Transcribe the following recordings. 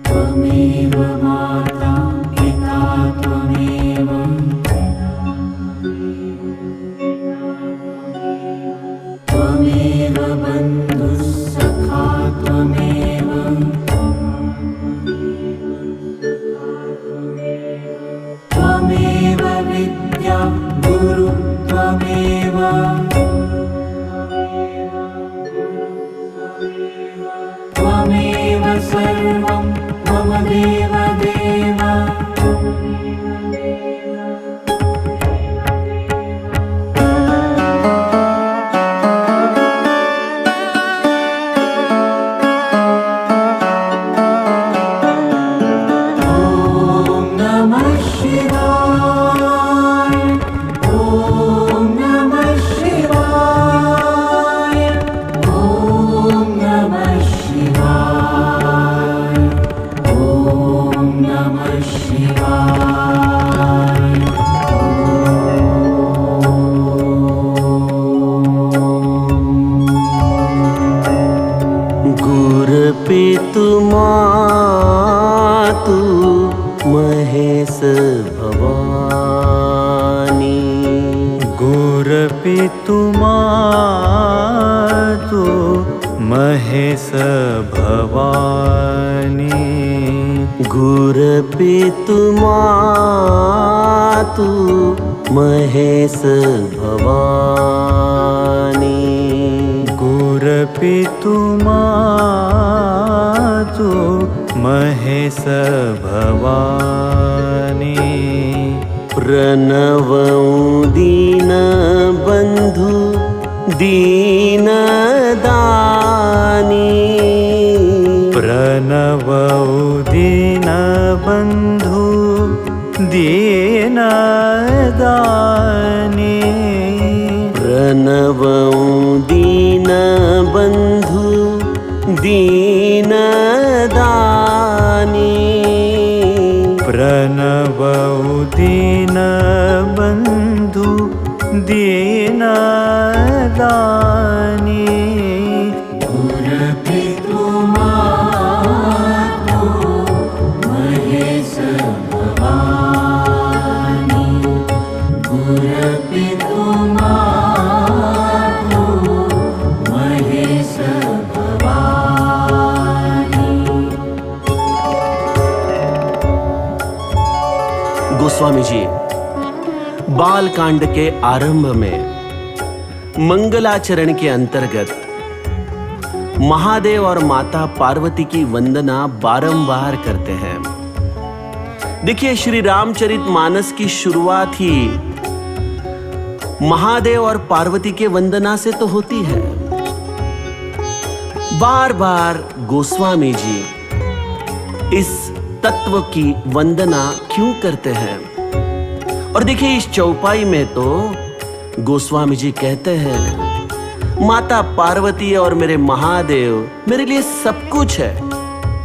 त्वमेव माता पिता त्वमेव त्वमेव बन्धुः सखा त्वमेव त्वमेव विद्या गुरु त्वमेव त्वमेव सर्वं मम देव देव पितु मातु महेश भवानी गुरुपितु मातु महेश भवानी गुरुपितु मातु महेश भवानी गुरुपितु मातु महेश भवानी प्रणवं दीनबन्धु दीनदानी प्रणवौ दीनबन्धु दीनदानी प्रणवं दीनबन्धु दीनदानी प्रणवौ दीनबन्धु दीनदानी गुरुपितु मातु महेश भवानी गुरुपितु मातु महेश भवानी। गोस्वामी जी बाल कांड के आरंभ में मंगलाचरण के अंतर्गत महादेव और माता पार्वती की वंदना बारंबार करते हैं। देखिए श्री रामचरितमानस की शुरुआत ही महादेव और पार्वती के वंदना से तो होती है। बार बार गोस्वामी जी इस तत्व की वंदना क्यों करते हैं? और देखिए इस चौपाई में तो गोस्वामी जी कहते हैं माता पार्वती और मेरे महादेव मेरे लिए सब कुछ है,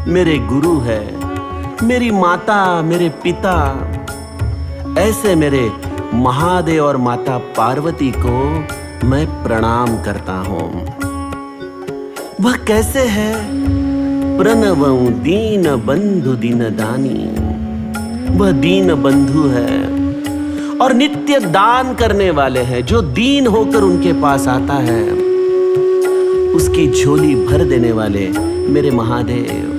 मेरे गुरु है, मेरी माता, मेरे पिता। ऐसे मेरे महादेव और माता पार्वती को मैं प्रणाम करता हूं। वह कैसे है? प्रणवं दीन बंधु दीनदानी, वह दीन बंधु है और नित्य दान करने वाले हैं। जो दीन होकर उनके पास आता है उसकी झोली भर देने वाले मेरे महादेव।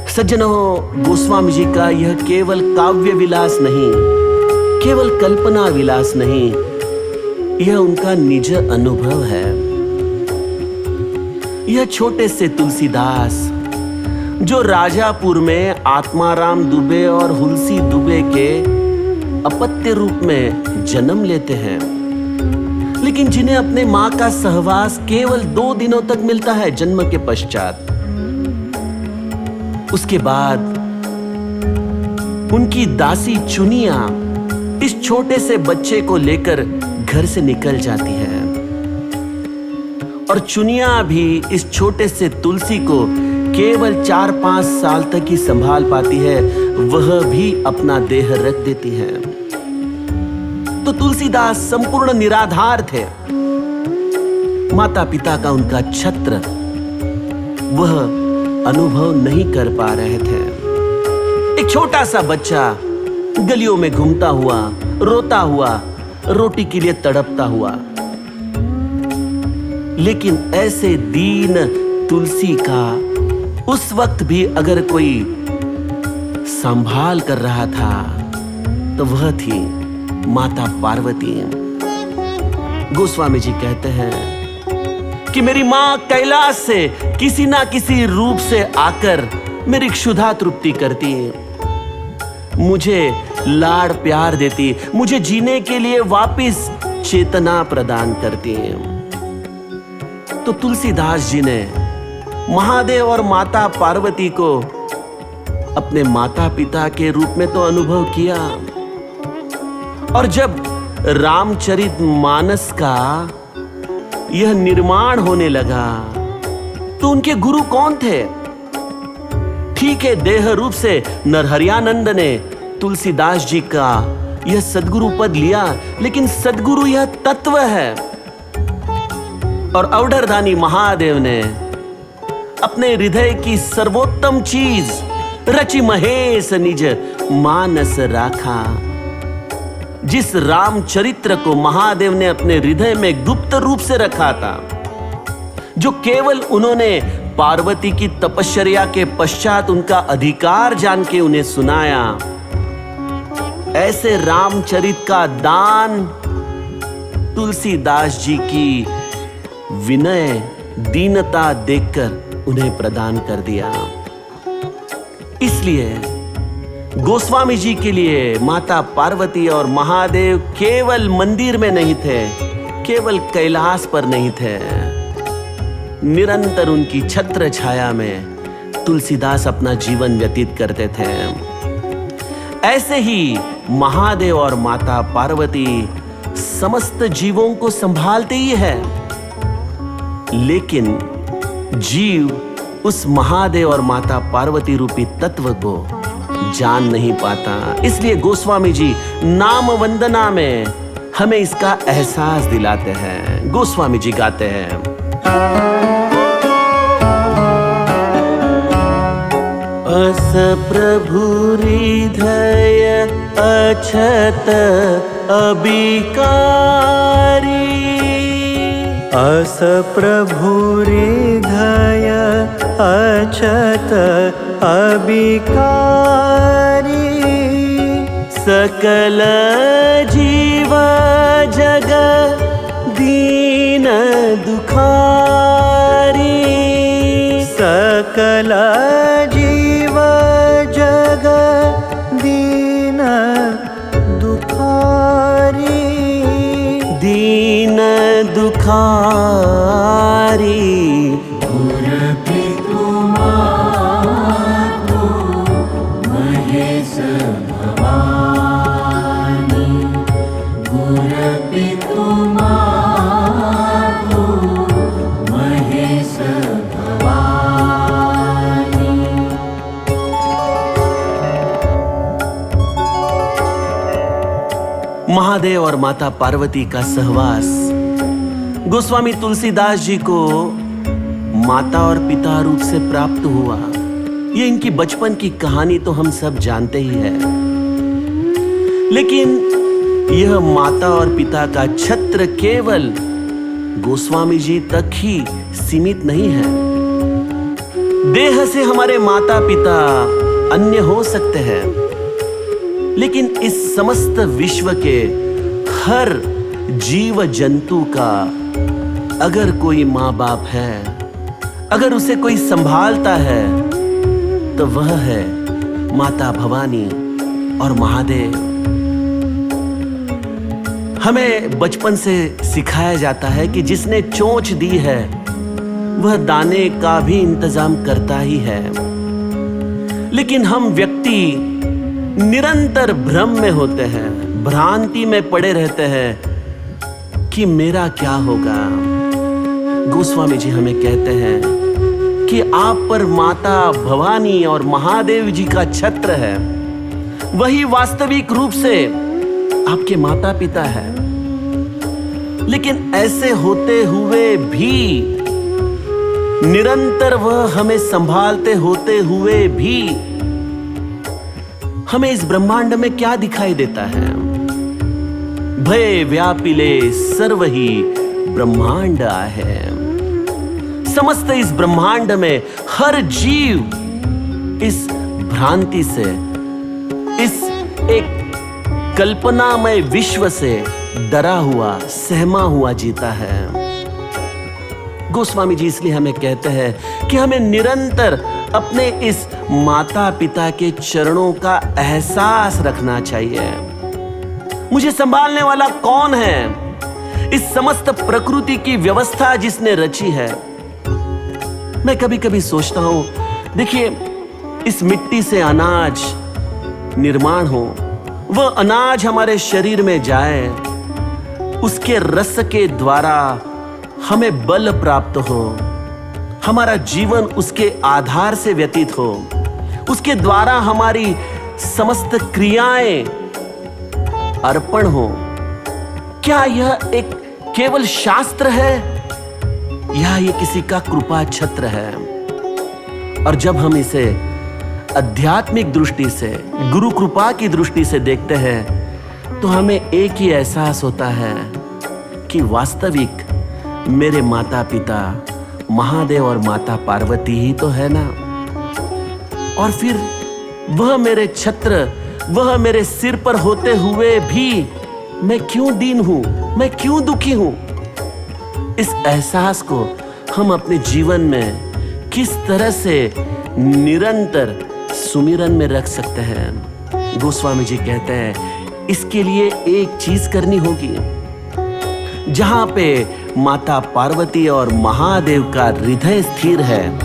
सज्जनों, गोस्वामी जी का यह केवल काव्य विलास नहीं, केवल कल्पना विलास नहीं, यह उनका निज अनुभव है। यह छोटे से तुलसीदास जो राजापुर में आत्माराम दुबे और हुलसी दुबे के अपत्य रूप में जन्म लेते हैं, लेकिन जिन्हें अपने मां का सहवास केवल 2 दिनों तक मिलता है जन्म के पश्चात। उसके बाद उनकी दासी चुनिया इस छोटे से बच्चे को लेकर घर से निकल जाती है और चुनिया भी इस छोटे से तुलसी को केवल 4-5 साल तक ही संभाल पाती है, वह भी अपना देह रख देती है। तो तुलसीदास संपूर्ण निराधार थे। माता पिता का उनका छत्र वह अनुभव नहीं कर पा रहे थे। एक छोटा सा बच्चा गलियों में घूमता हुआ, रोता हुआ, रोटी के लिए तड़पता हुआ। लेकिन ऐसे दीन तुलसी का उस वक्त भी अगर कोई संभाल कर रहा था तो वह थी माता पार्वती। गोस्वामी जी कहते हैं कि मेरी मां कैलाश से किसी ना किसी रूप से आकर मेरी क्षुधा तृप्ति करती, मुझे लाड़ प्यार देती, मुझे जीने के लिए वापस चेतना प्रदान करती। तो तुलसीदास जी ने महादेव और माता पार्वती को अपने माता पिता के रूप में तो अनुभव किया, और जब रामचरितमानस का यह निर्माण होने लगा तो उनके गुरु कौन थे? ठीक है, देह रूप से नरहरियानंद ने तुलसीदास जी का यह सद्गुरु पद लिया, लेकिन सद्गुरु यह तत्व है। और अवधरदानी महादेव ने अपने हृदय की सर्वोत्तम चीज रचि महेश निज मानस राखा। जिस रामचरित्र को महादेव ने अपने हृदय में गुप्त रूप से रखा था, जो केवल उन्होंने पार्वती की तपश्चर्या के पश्चात उनका अधिकार जान के उन्हें सुनाया, ऐसे रामचरित का दान तुलसीदास जी की विनय दीनता देखकर उन्हें प्रदान कर दिया। इसलिए गोस्वामी जी के लिए माता पार्वती और महादेव केवल मंदिर में नहीं थे, केवल कैलाश पर नहीं थे, निरंतर उनकी छत्र छाया में तुलसीदास अपना जीवन व्यतीत करते थे। ऐसे ही महादेव और माता पार्वती समस्त जीवों को संभालते ही है, लेकिन जीव उस महादेव और माता पार्वती रूपी तत्व को जान नहीं पाता। इसलिए गोस्वामी जी नाम वंदना में हमें इसका एहसास दिलाते हैं। गोस्वामी जी गाते हैं, अस प्रभु हृदय अछत अबिकारी, अस प्रभु हृदय अछत अबिकारी, सकल जीव जग दीन दुखारी, सकल जीव जग दीन दुखारी, दीन दुखारी। महेश भवानी, गुरपितु मातु महेश भवानी। महादेव और माता पार्वती का सहवास गोस्वामी तुलसीदास जी को माता और पिता रूप से प्राप्त हुआ। ये इनकी बचपन की कहानी तो हम सब जानते ही हैं, लेकिन यह माता और पिता का छत्र केवल गोस्वामी जी तक ही सीमित नहीं है। देह से हमारे माता पिता अन्य हो सकते हैं, लेकिन इस समस्त विश्व के हर जीव जंतु का अगर कोई माँ बाप है, अगर उसे कोई संभालता है, तो वह है माता भवानी और महादेव। हमें बचपन से सिखाया जाता है कि जिसने चोंच दी है वह दाने का भी इंतजाम करता ही है, लेकिन हम व्यक्ति निरंतर भ्रम में होते हैं, भ्रांति में पड़े रहते हैं कि मेरा क्या होगा। गोस्वामी जी हमें कहते हैं कि आप पर माता भवानी और महादेव जी का छत्र है, वही वास्तविक रूप से आपके माता पिता है। लेकिन ऐसे होते हुए भी, निरंतर वह हमें संभालते होते हुए भी, हमें इस ब्रह्मांड में क्या दिखाई देता है? भय व्यापिले सर्व ही ब्रह्मांड आहे। समस्त इस ब्रह्मांड में हर जीव इस भ्रांति से, इस एक कल्पनामय विश्व से डरा हुआ, सहमा हुआ जीता है। गोस्वामी जी इसलिए हमें कहते हैं कि हमें निरंतर अपने इस माता पिता के चरणों का एहसास रखना चाहिए। मुझे संभालने वाला कौन है? इस समस्त प्रकृति की व्यवस्था जिसने रची है। मैं कभी कभी सोचता हूं, देखिए, इस मिट्टी से अनाज निर्माण हो, वह अनाज हमारे शरीर में जाए, उसके रस के द्वारा हमें बल प्राप्त हो, हमारा जीवन उसके आधार से व्यतीत हो, उसके द्वारा हमारी समस्त क्रियाएं अर्पण हो। क्या यह एक केवल शास्त्र है या ये किसी का कृपा छत्र है? और जब हम इसे आध्यात्मिक दृष्टि से, गुरु कृपा की दृष्टि से देखते हैं तो हमें एक ही एहसास होता है कि वास्तविक मेरे माता पिता महादेव और माता पार्वती ही तो है ना। और फिर वह मेरे छत्र, वह मेरे सिर पर होते हुए भी मैं क्यों दीन हूं, मैं क्यों दुखी हूं? इस एहसास को हम अपने जीवन में किस तरह से निरंतर सुमिरन में रख सकते हैं? गोस्वामी जी कहते हैं इसके लिए एक चीज करनी होगी। जहां पे माता पार्वती और महादेव का हृदय स्थिर है,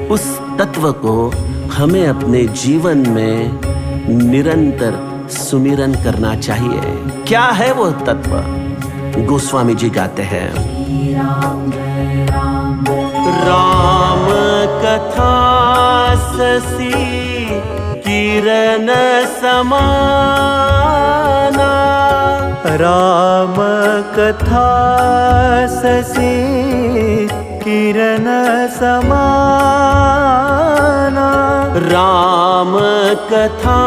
उस तत्व को हमें अपने जीवन में निरंतर सुमिरन करना चाहिए। क्या है वो तत्व? गोस्वामी जी गाते हैं, राम कथा ससी किरण समाना। राम कथा ससी किरण समाना। राम कथा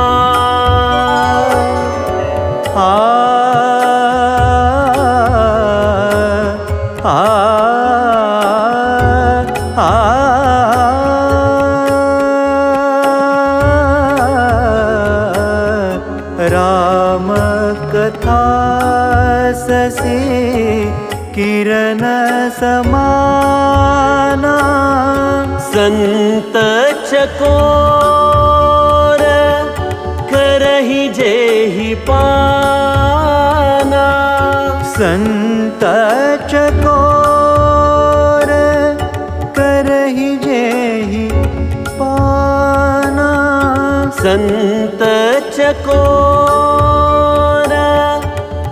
राम कथा ससी किरण समाना। संत चकोर करहि जेहि पाना। संत चकोर करहि जेहि पाना। संत चकोर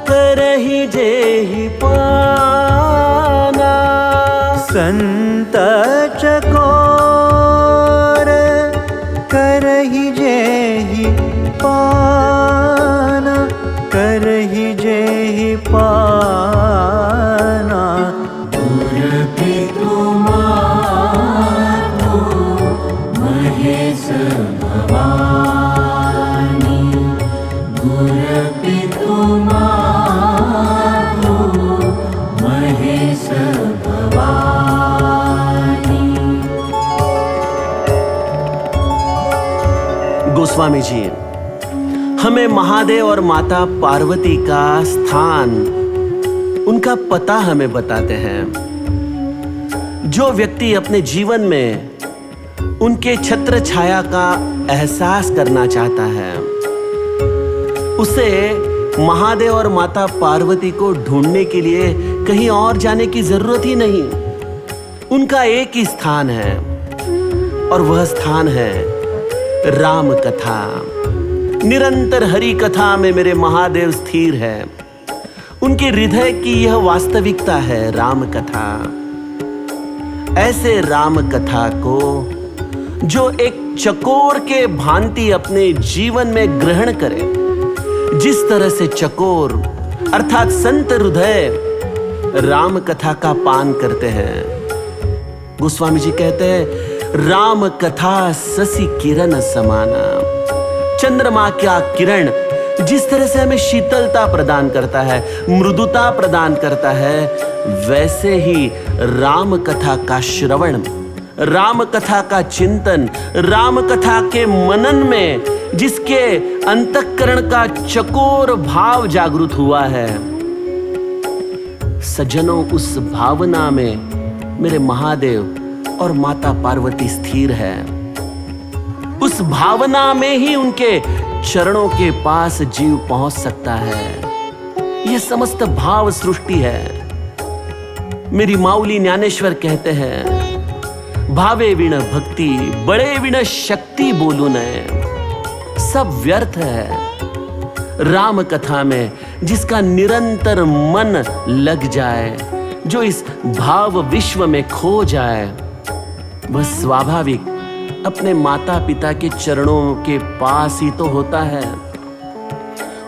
करहि जेहि पाना। संत चकोर करहि जेहि पाना। करहि जेहि पाना। गुरुपितु मातु महेश भवानी। गुरुपितु मातु महेश भवानी। गोस्वामी जी हमें महादेव और माता पार्वती का स्थान, उनका पता हमें बताते हैं। जो व्यक्ति अपने जीवन में उनके छत्र छाया का एहसास करना चाहता है, उसे महादेव और माता पार्वती को ढूंढने के लिए कहीं और जाने की जरूरत ही नहीं। उनका एक ही स्थान है और वह स्थान है राम कथा। निरंतर हरि कथा में मेरे महादेव स्थिर है। उनके हृदय की यह वास्तविकता है राम कथा। ऐसे राम कथा को जो एक चकोर के भांति अपने जीवन में ग्रहण करे, जिस तरह से चकोर अर्थात संत हृदय राम कथा का पान करते हैं। गोस्वामी जी कहते हैं राम कथा ससी किरण समाना। चंद्रमा क्या किरण जिस तरह से हमें शीतलता प्रदान करता है, मृदुता प्रदान करता है, वैसे ही राम कथा का श्रवण, राम कथा का चिंतन, राम कथा के मनन में जिसके अंतःकरण का चकोर भाव जागृत हुआ है, सज्जनों उस भावना में मेरे महादेव और माता पार्वती स्थिर है। उस भावना में ही उनके चरणों के पास जीव पहुंच सकता है। यह समस्त भाव सृष्टि है। मेरी माऊली ज्ञानेश्वर कहते हैं भावे विण भक्ति बड़े विण शक्ति बोलू न, सब व्यर्थ है। राम कथा में जिसका निरंतर मन लग जाए, जो इस भाव विश्व में खो जाए, वह स्वाभाविक अपने माता पिता के चरणों के पास ही तो होता है।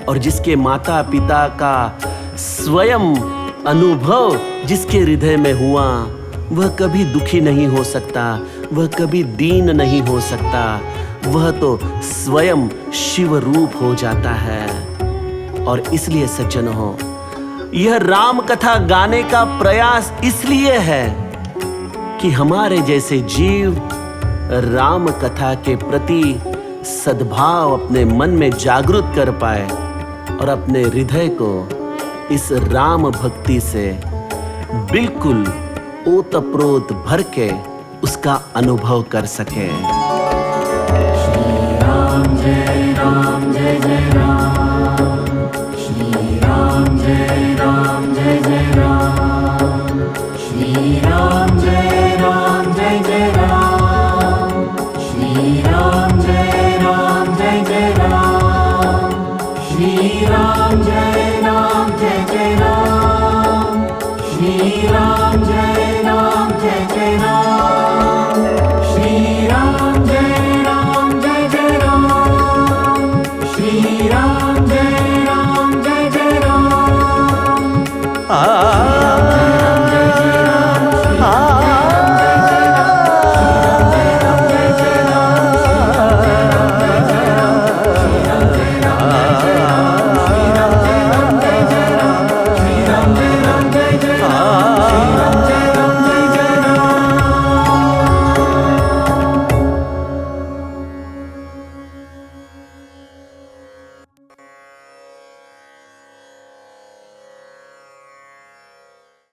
और जिसके माता पिता का स्वयं अनुभव जिसके हृदय में हुआ, वह कभी दुखी नहीं हो सकता, वह कभी दीन नहीं हो सकता, वह तो स्वयं शिव रूप हो जाता है। और इसलिए सज्जन हो, यह राम कथा गाने का प्रयास इसलिए है कि हमारे जैसे जीव राम कथा के प्रति सद्भाव अपने मन में जागृत कर पाए और अपने हृदय को इस राम भक्ति से बिल्कुल ओतप्रोत भर के उसका अनुभव कर सके। श्री राम जय राम जय जय राम, श्री राम जय राम जय जय राम, श्री राम जय राम जय जय राम, श्री राम जय राम जय जय राम, श्री राम जय राम जय जय राम, श्री राम जय राम जय जय राम।